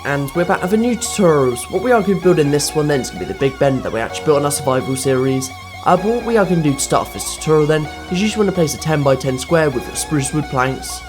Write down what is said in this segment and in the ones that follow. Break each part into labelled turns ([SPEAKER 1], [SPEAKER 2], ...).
[SPEAKER 1] and we're back with a new tutorial. So what we are going to build in this one then is going to be the big bend that we actually built on our survival series. But what we are going to do to start off this tutorial then is you just want to place a 10 by 10 square with spruce wood planks.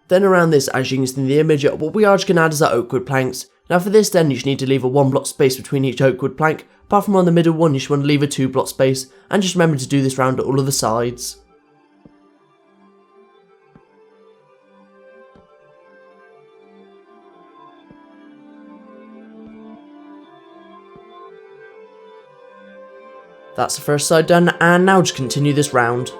[SPEAKER 1] Then around this, as you can see in the image, what we are just going to add is our oak wood planks. Now for this then, you just need to leave a 1 block space between each oak wood plank. Apart from on the middle one, you just want to leave a 2 block space, and just remember to do this round all of the sides. That's the first side done, and now just continue this round.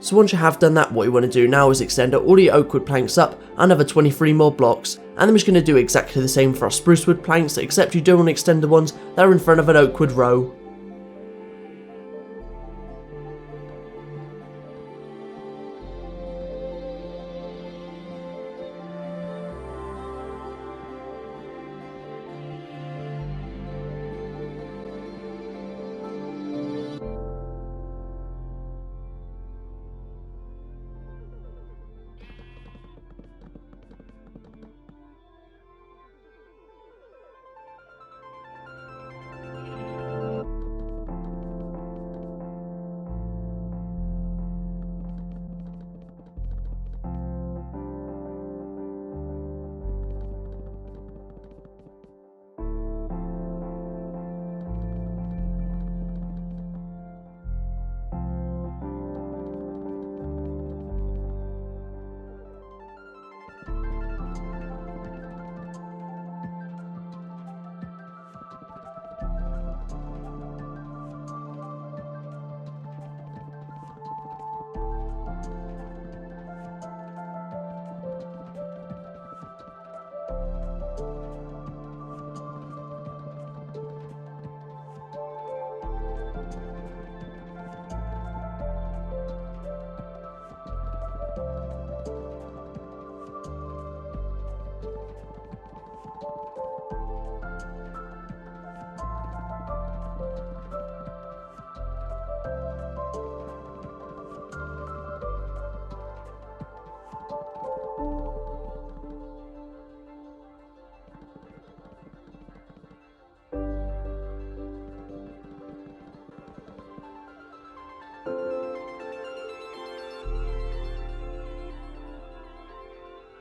[SPEAKER 1] So once you have done that, what you want to do now is extend all your oak wood planks up another 23 more blocks, and then we're just going to do exactly the same for our spruce wood planks, except you don't want to extend the ones that are in front of an oak wood row.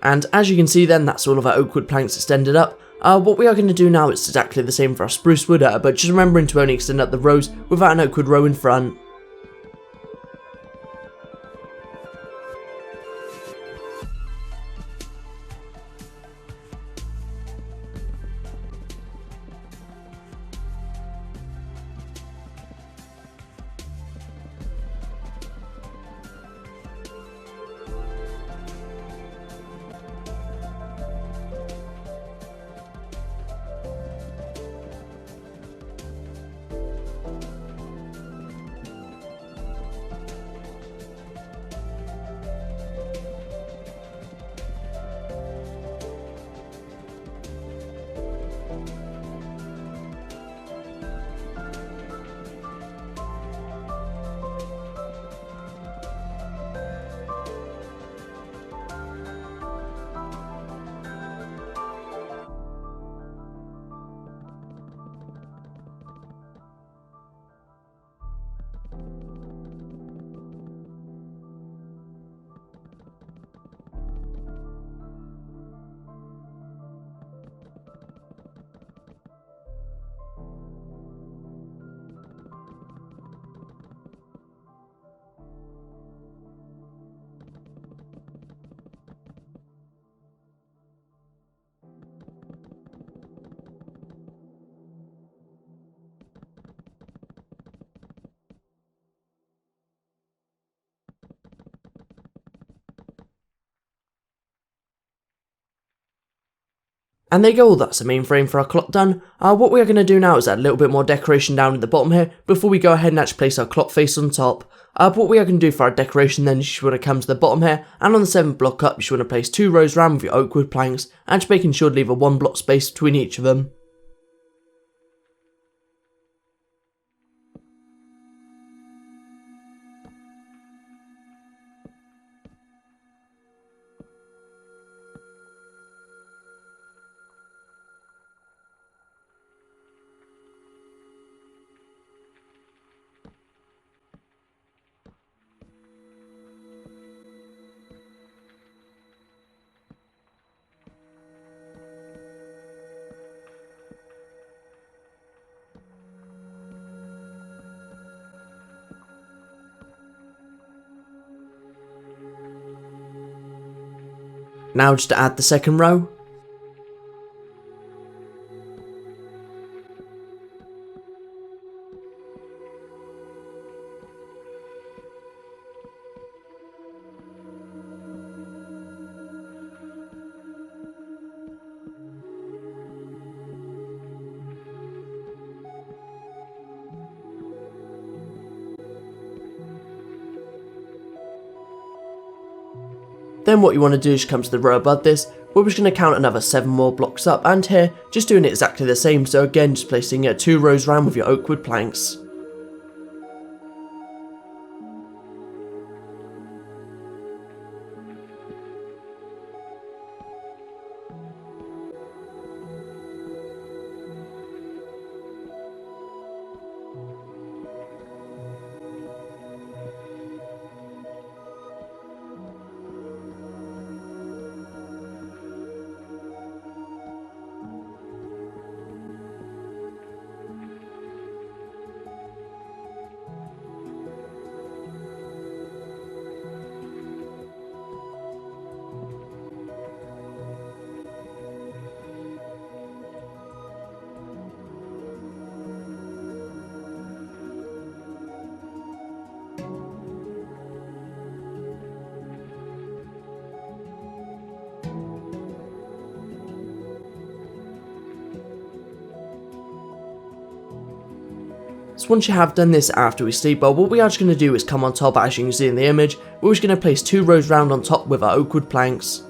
[SPEAKER 1] And as you can see then, that's all of our oak wood planks extended up. What we are going to do now is exactly the same for our spruce wood, but just remembering to only extend up the rows without an oak wood row in front. And there you go, that's the main frame for our clock done. What we are going to do now is add a little bit more decoration down at the bottom here before we go ahead and actually place our clock face on top. What we are going to do for our decoration then is you should want to come to the bottom here, and on the 7th block up you should want to place 2 rows round with your oak wood planks, and just making sure to leave a 1 block space between each of them. Now just to add the second row. Then what you want to do is come to the row above this, we're just going to count another 7 more blocks up, and here, just doing it exactly the same, so again just placing 2 rows round with your oak wood planks. So once you have done this after we sleep, well, what we are just going to do is come on top, as you can see in the image, we're just going to place 2 rows round on top with our oak wood planks.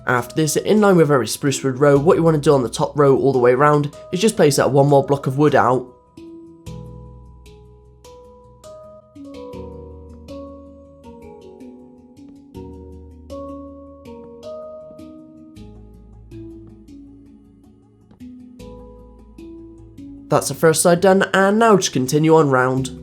[SPEAKER 1] After this, in line with every spruce wood row, what you want to do on the top row all the way around is just place that 1 more block of wood out. That's the first side done, and now just continue on round.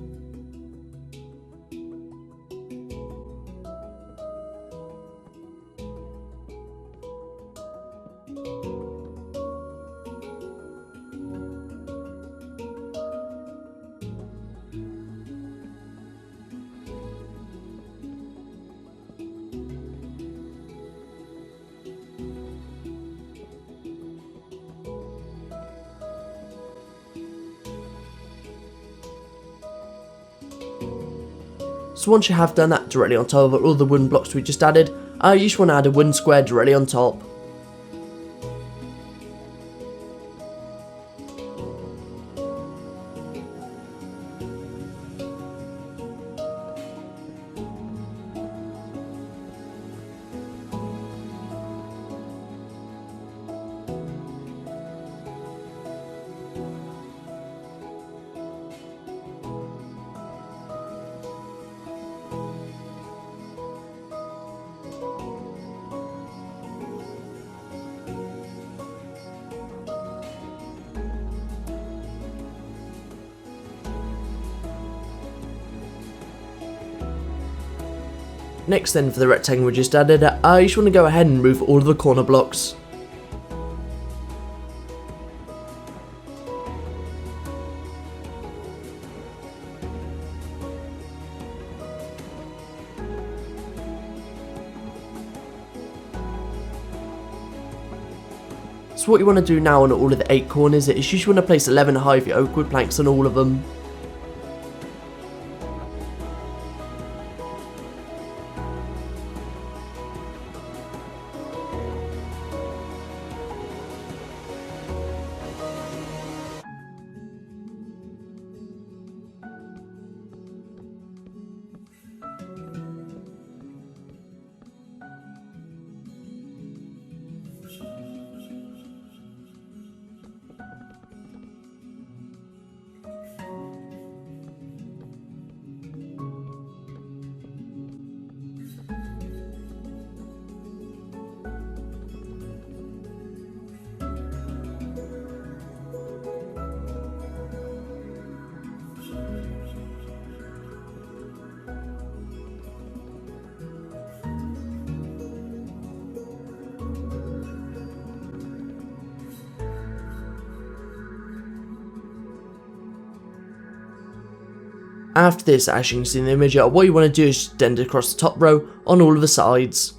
[SPEAKER 1] So once you have done that directly on top of all the wooden blocks we just added, you just want to add a wooden square directly on top. Next then, for the rectangle we just added, you just want to go ahead and remove all of the corner blocks. So what you want to do now on all of the 8 corners is you just want to place 11 Ivy oak wood planks on all of them. After this, as you can see in the image, what you want to do is extend across the top row on all of the sides.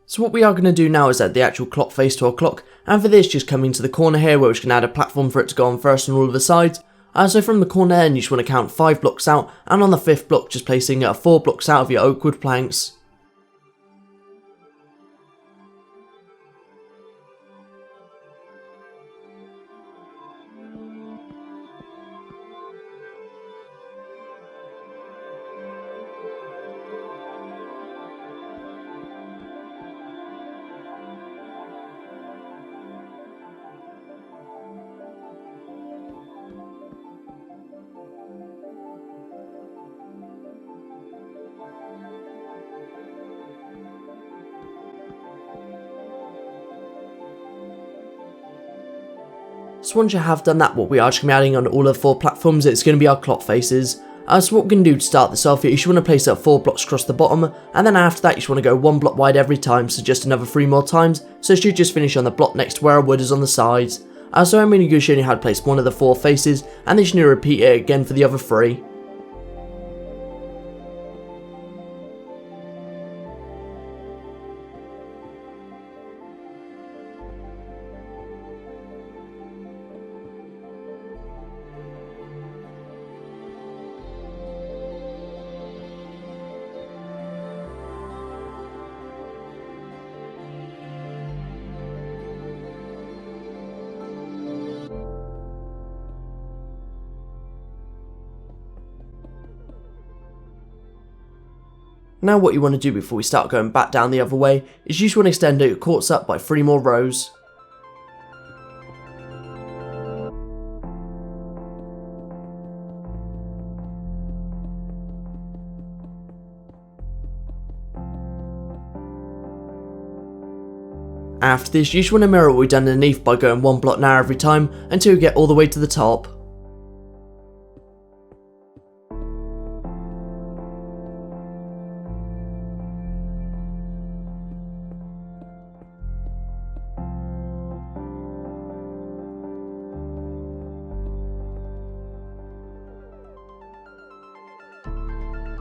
[SPEAKER 1] So what we are going to do now is add the actual clock face to our clock, and for this just come into the corner here where we're just going to add a platform for it to go on first on all of the sides. So from the corner end you just want to count 5 blocks out, and on the 5th block just placing 4 blocks out of your oak wood planks. So once you have done that, what we are just going to be adding on all of the 4 platforms, it's going to be our clock faces. So what we're going to do to start this off, you just want to place 4 blocks across the bottom, and then after that you just want to go 1 block wide every time, so just another 3 more times, so it should just finish on the block next to where our wood is on the sides. So I'm going to show you how to place one of the 4 faces, and then you need to repeat it again for the other 3. Now what you want to do before we start going back down the other way is you just want to extend your quartz up by 3 more rows. After this you just want to mirror what we've done underneath by going 1 block now every time until you get all the way to the top.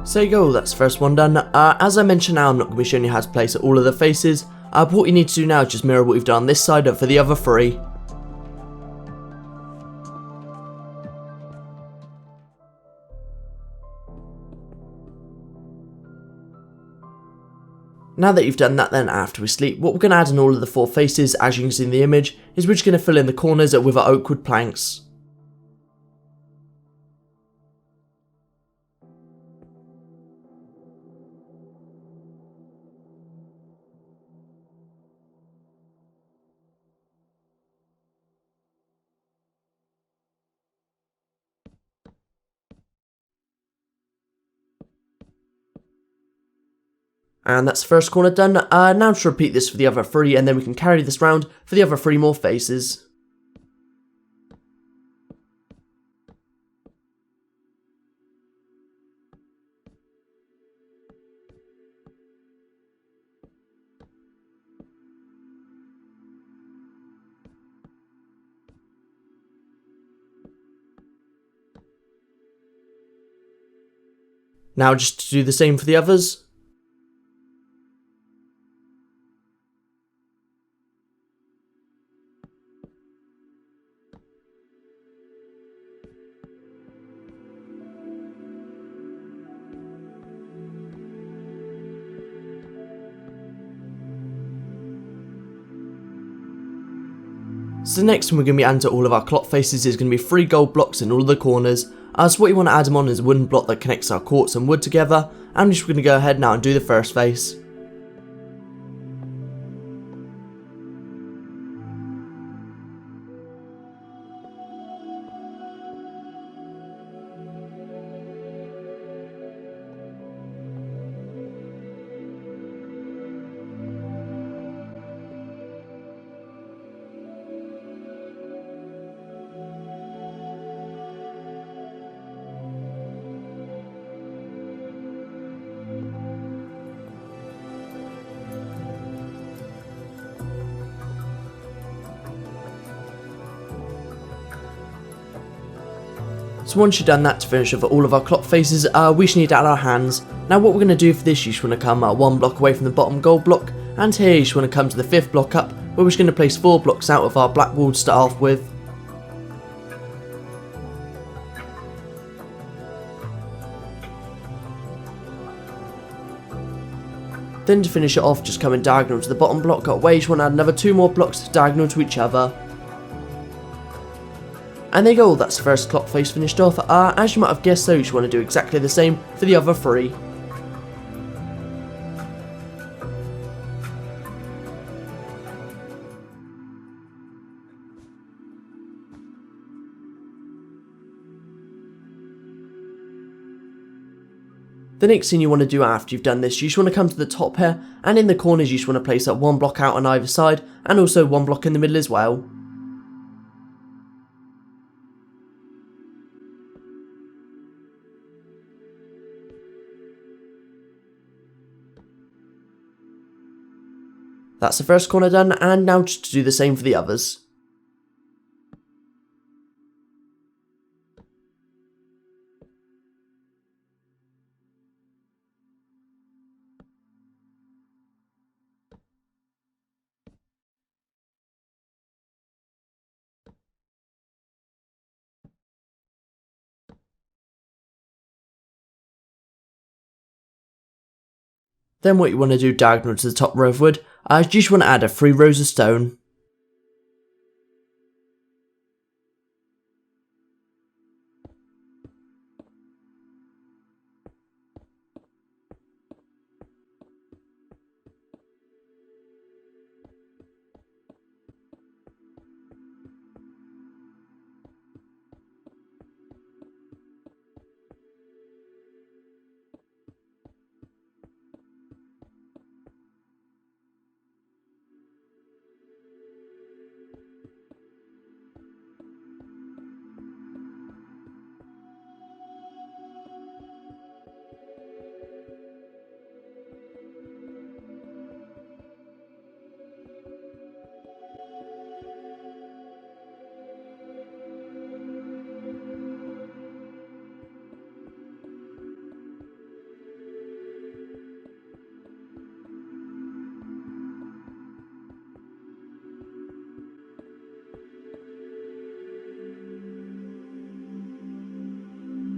[SPEAKER 1] So there you go, that's the first one done. As I mentioned now, I'm not going to be showing you how to place all of the faces, but what you need to do now is just mirror what we've done on this side for the other 3. Now that you've done that then, after we sleep, what we're going to add in all of the 4 faces, as you can see in the image, is we're just going to fill in the corners with our oak wood planks. And that's the first corner done. Now just repeat this for the other 3, and then we can carry this round for the other 3 more faces. Now just to do the same for the others. So the next one we're going to be adding to all of our clock faces is going to be 3 gold blocks in all of the corners. So what you want to add them on is a wooden block that connects our quartz and wood together. I'm just going to go ahead now and do the first face. So once you've done that to finish off all of our clock faces, we just need to add our hands. Now what we're going to do for this, you just want to come 1 block away from the bottom gold block, and here you just want to come to the 5th block up, where we're just going to place 4 blocks out of our black wool to start off with. Then to finish it off, just coming diagonal to the bottom block, where you just want to add another 2 more blocks diagonal to each other. And there you go, that's the first clock face finished off. As you might have guessed though, you just want to do exactly the same for the other 3. The next thing you want to do after you've done this, you just want to come to the top here, and in the corners you just want to place up 1 block out on either side, and also 1 block in the middle as well. That's the first corner done, and now just to do the same for the others. Then what you want to do diagonal to the top row of wood, you just want to add 3 rows of stone.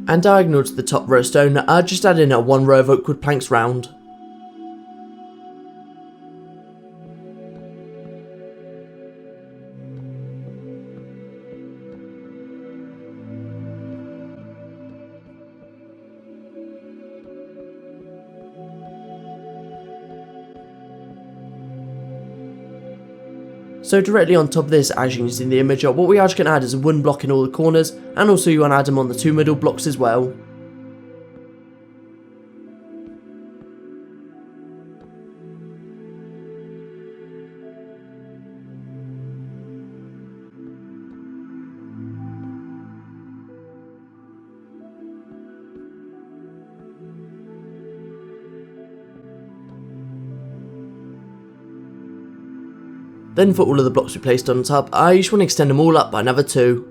[SPEAKER 1] And diagonal to the top row of stone, just add in 1 row of oak wood planks round. So directly on top of this, as you can see in the image, what we are just going to add is a wooden block in all the corners, and also you want to add them on the 2 middle blocks as well. Then for all of the blocks we placed on top, you just want to extend them all up by another 2.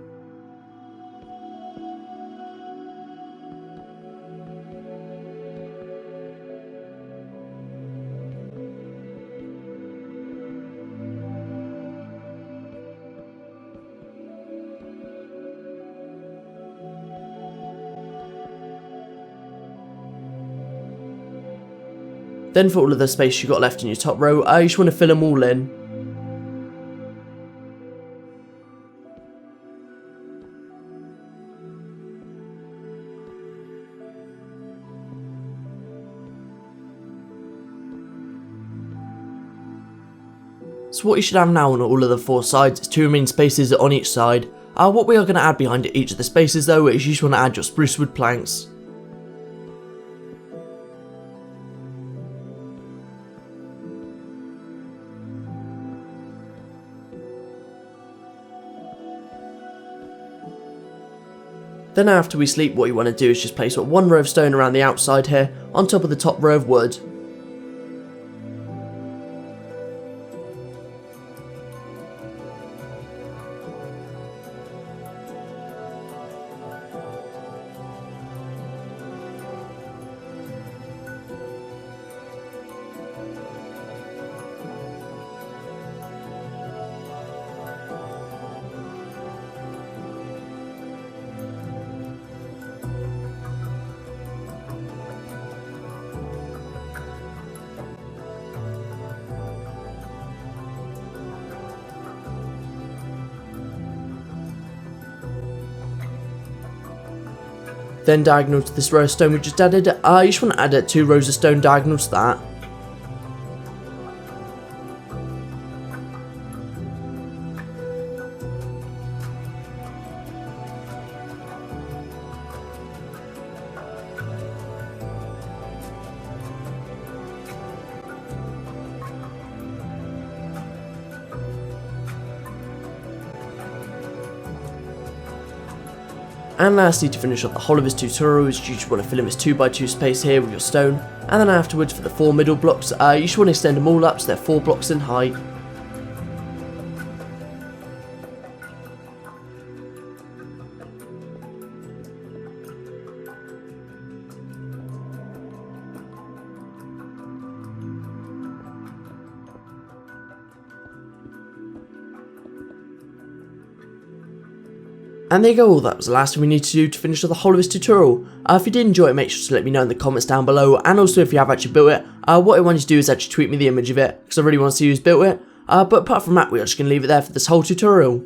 [SPEAKER 1] Then for all of the space you got left in your top row, you just want to fill them all in. So what you should have now on all of the 4 sides is 2 remaining spaces on each side. What we are going to add behind each of the spaces though is you just want to add your spruce wood planks. Then after we sleep, what you want to do is just place 1 row of stone around the outside here, on top of the top row of wood. Then diagonal to this row of stone we just added, you just want to add 2 rows of stone diagonal to that. And lastly, to finish off the whole of this tutorial, you just want to fill in this 2x2 space here with your stone, and then afterwards for the 4 middle blocks, you just want to extend them all up so they're 4 blocks in height. And there you go, that was the last thing we need to do to finish off the whole of this tutorial. If you did enjoy it, make sure to let me know in the comments down below, and also if you have actually built it, what I want you to do is actually tweet me the image of it, because I really want to see who's built it. But apart from that, we are just going to leave it there for this whole tutorial.